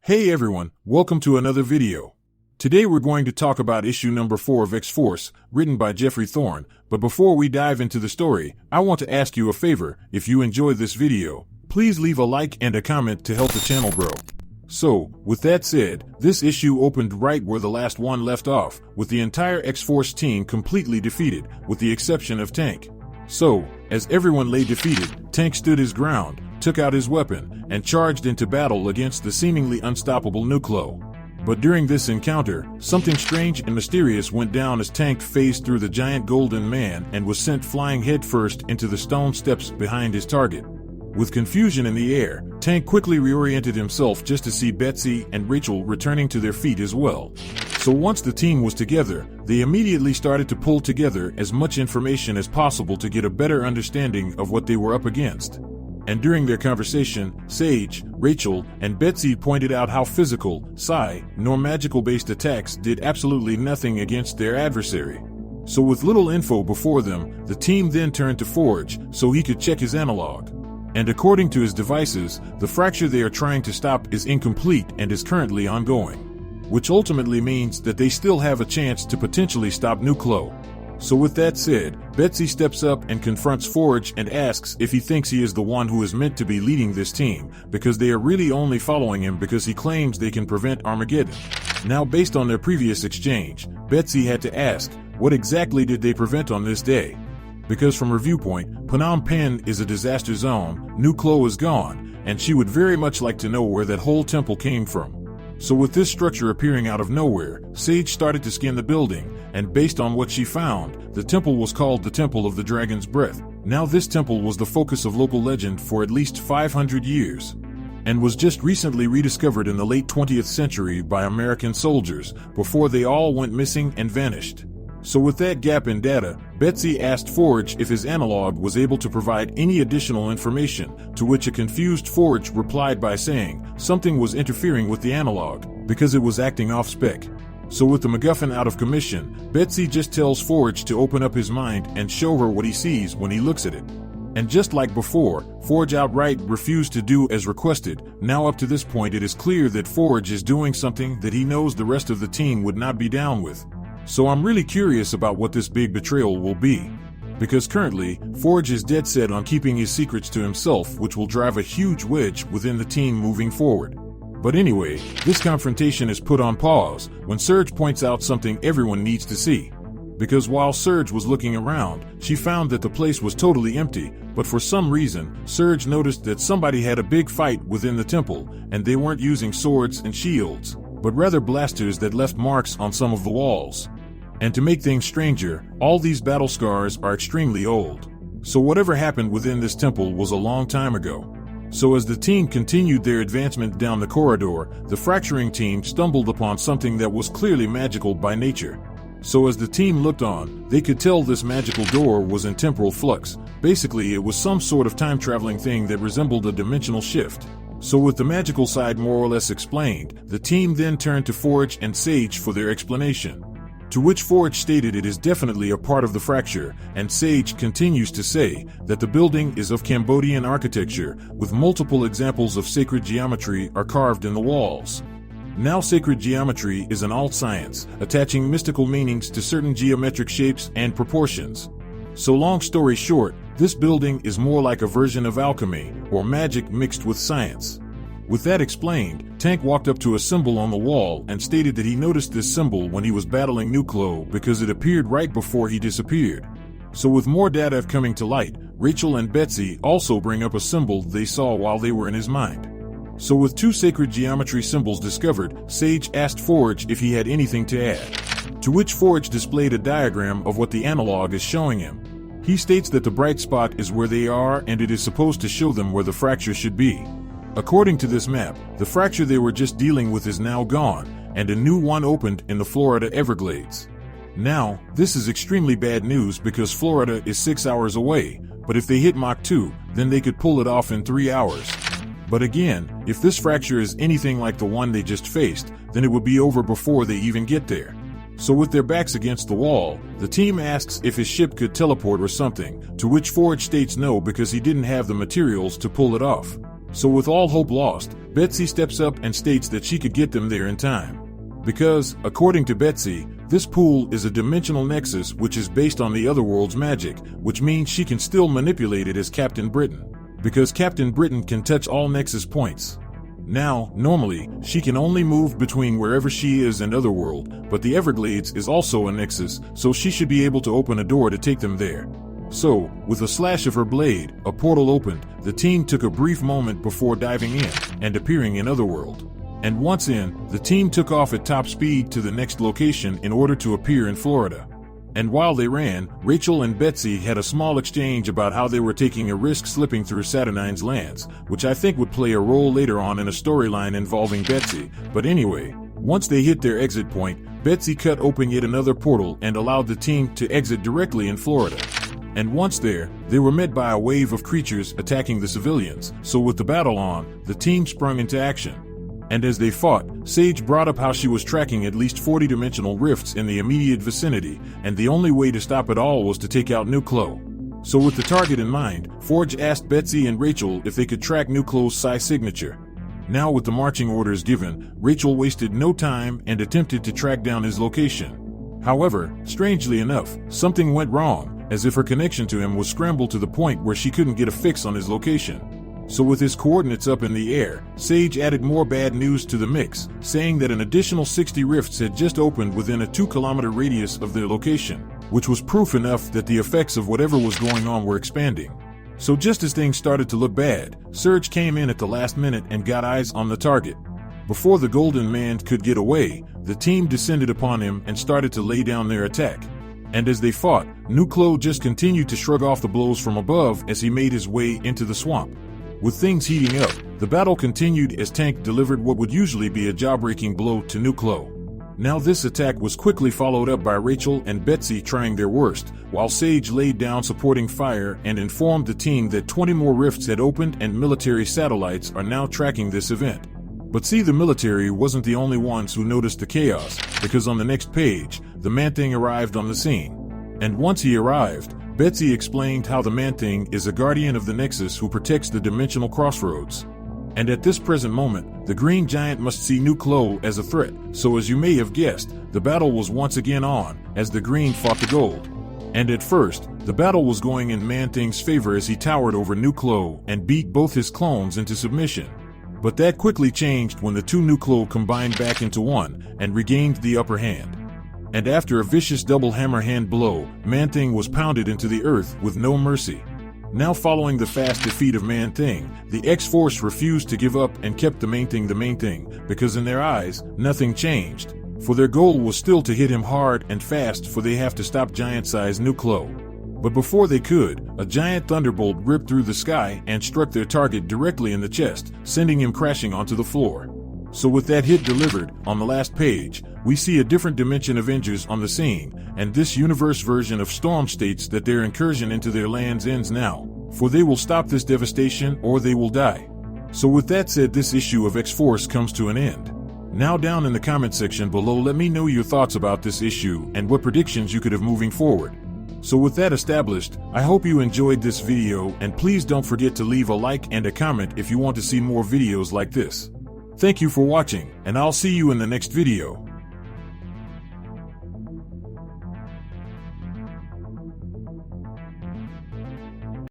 Hey everyone, welcome to another video. Today we're going to talk about issue number 4 of X-Force, written by Jeffrey Thorne, but before we dive into the story, I want to ask you a favor. If you enjoyed this video, please leave a like and a comment to help the channel grow. So, with that said, this issue opened right where the last one left off, with the entire X-Force team completely defeated, with the exception of Tank. So, as everyone lay defeated, Tank stood his ground, took out his weapon, and charged into battle against the seemingly unstoppable Nuclo. But during this encounter, something strange and mysterious went down as Tank phased through the giant golden man and was sent flying headfirst into the stone steps behind his target. With confusion in the air, Tank quickly reoriented himself just to see Betsy and Rachel returning to their feet as well. So once the team was together, they immediately started to pull together as much information as possible to get a better understanding of what they were up against. And during their conversation, Sage, Rachel, and Betsy pointed out how physical, psi, nor magical-based attacks did absolutely nothing against their adversary. So with little info before them, the team then turned to Forge so he could check his analog. And according to his devices, the fracture they are trying to stop is incomplete and is currently ongoing. Which ultimately means that they still have a chance to potentially stop Nuclo. So with that said, Betsy steps up and confronts Forge and asks if he thinks he is the one who is meant to be leading this team, because they are really only following him because he claims they can prevent Armageddon. Now based on their previous exchange, Betsy had to ask, what exactly did they prevent on this day? Because from her viewpoint, Phnom Penh is a disaster zone, Nuclo is gone, and she would very much like to know where that whole temple came from. So with this structure appearing out of nowhere, Sage started to scan the building, and based on what she found, the temple was called the Temple of the Dragon's Breath. Now this temple was the focus of local legend for at least 500 years, and was just recently rediscovered in the late 20th century by American soldiers, before they all went missing and vanished. So with that gap in data, Betsy asked Forge if his analog was able to provide any additional information, to which a confused Forge replied by saying something was interfering with the analog, because it was acting off-spec. So with the MacGuffin out of commission, Betsy just tells Forge to open up his mind and show her what he sees when he looks at it. And just like before, Forge outright refused to do as requested. Now up to this point it is clear that Forge is doing something that he knows the rest of the team would not be down with. So I'm really curious about what this big betrayal will be. Because currently, Forge is dead set on keeping his secrets to himself, which will drive a huge wedge within the team moving forward. But anyway, this confrontation is put on pause when Serge points out something everyone needs to see. Because while Serge was looking around, she found that the place was totally empty, but for some reason, Serge noticed that somebody had a big fight within the temple, and they weren't using swords and shields, but rather blasters that left marks on some of the walls. And to make things stranger, all these battle scars are extremely old. So whatever happened within this temple was a long time ago. So as the team continued their advancement down the corridor, the fracturing team stumbled upon something that was clearly magical by nature. So as the team looked on, they could tell this magical door was in temporal flux. Basically, it was some sort of time-traveling thing that resembled a dimensional shift. So with the magical side more or less explained, the team then turned to Forge and Sage for their explanation. To which Forge stated it is definitely a part of the fracture, and Sage continues to say that the building is of Cambodian architecture, with multiple examples of sacred geometry are carved in the walls. Now sacred geometry is an alt science, attaching mystical meanings to certain geometric shapes and proportions. So long story short, this building is more like a version of alchemy, or magic mixed with science. With that explained, Tank walked up to a symbol on the wall and stated that he noticed this symbol when he was battling Nuclo because it appeared right before he disappeared. So with more data coming to light, Rachel and Betsy also bring up a symbol they saw while they were in his mind. So with 2 sacred geometry symbols discovered, Sage asked Forge if he had anything to add. To which Forge displayed a diagram of what the analog is showing him. He states that the bright spot is where they are and it is supposed to show them where the fracture should be. According to this map, the fracture they were just dealing with is now gone, and a new one opened in the Florida Everglades. Now, this is extremely bad news because Florida is 6 hours away, but if they hit Mach 2, then they could pull it off in 3 hours. But again, if this fracture is anything like the one they just faced, then it would be over before they even get there. So with their backs against the wall, the team asks if his ship could teleport or something, to which Forge states no because he didn't have the materials to pull it off. So with all hope lost, Betsy steps up and states that she could get them there in time. Because, according to Betsy, this pool is a dimensional nexus which is based on the other world's magic, which means she can still manipulate it as Captain Britain. Because Captain Britain can touch all nexus points. Now, normally, she can only move between wherever she is and Otherworld, but the Everglades is also a nexus, so she should be able to open a door to take them there. So, with a slash of her blade, a portal opened. The team took a brief moment before diving in and appearing in Otherworld. And once in, the team took off at top speed to the next location in order to appear in Florida. And while they ran, Rachel and Betsy had a small exchange about how they were taking a risk slipping through Saturnine's lands, which I think would play a role later on in a storyline involving Betsy. But anyway, once they hit their exit point, Betsy cut open yet another portal and allowed the team to exit directly in Florida. And once there, they were met by a wave of creatures attacking the civilians, so with the battle on, the team sprung into action. And as they fought, Sage brought up how she was tracking at least 40 dimensional rifts in the immediate vicinity, and the only way to stop it all was to take out Nuclo. So with the target in mind, Forge asked Betsy and Rachel if they could track Nuclo's psi signature. Now with the marching orders given, Rachel wasted no time and attempted to track down his location. However, strangely enough, something went wrong, as if her connection to him was scrambled to the point where she couldn't get a fix on his location. So with his coordinates up in the air, Sage added more bad news to the mix, saying that an additional 60 rifts had just opened within a 2-kilometer radius of their location, which was proof enough that the effects of whatever was going on were expanding. So just as things started to look bad, Surge came in at the last minute and got eyes on the target. Before the Golden Man could get away, the team descended upon him and started to lay down their attack. And as they fought, Nuclo just continued to shrug off the blows from above as he made his way into the swamp. With things heating up, the battle continued as Tank delivered what would usually be a jaw-breaking blow to Nuclo. Now this attack was quickly followed up by Rachel and Betsy trying their worst, while Sage laid down supporting fire and informed the team that 20 more rifts had opened and military satellites are now tracking this event. But see, the military wasn't the only ones who noticed the chaos, because on the next page, the Man-Thing arrived on the scene. And once he arrived, Betsy explained how the Man-Thing is a guardian of the Nexus who protects the dimensional crossroads. And at this present moment, the Green Giant must see Nuclo as a threat, so as you may have guessed, the battle was once again on, as the Green fought the Gold. And at first, the battle was going in Man-Thing's favor as he towered over Nuclo and beat both his clones into submission. But that quickly changed when the two Nuclo combined back into one and regained the upper hand. And after a vicious double hammer hand blow, Man-Thing was pounded into the earth with no mercy. Now following the fast defeat of Man-Thing, the X-Force refused to give up and kept the main thing, because in their eyes, nothing changed. For their goal was still to hit him hard and fast, for they have to stop giant-sized Nuclo. But before they could, a giant thunderbolt ripped through the sky and struck their target directly in the chest, sending him crashing onto the floor. So with that hit delivered, on the last page, we see a different dimension Avengers on the scene, and this universe version of Storm states that their incursion into their lands ends now, for they will stop this devastation or they will die. So with that said, this issue of X-Force comes to an end. Now down in the comment section below, let me know your thoughts about this issue and what predictions you could have moving forward. So with that established, I hope you enjoyed this video, and please don't forget to leave a like and a comment if you want to see more videos like this. Thank you for watching, and I'll see you in the next video.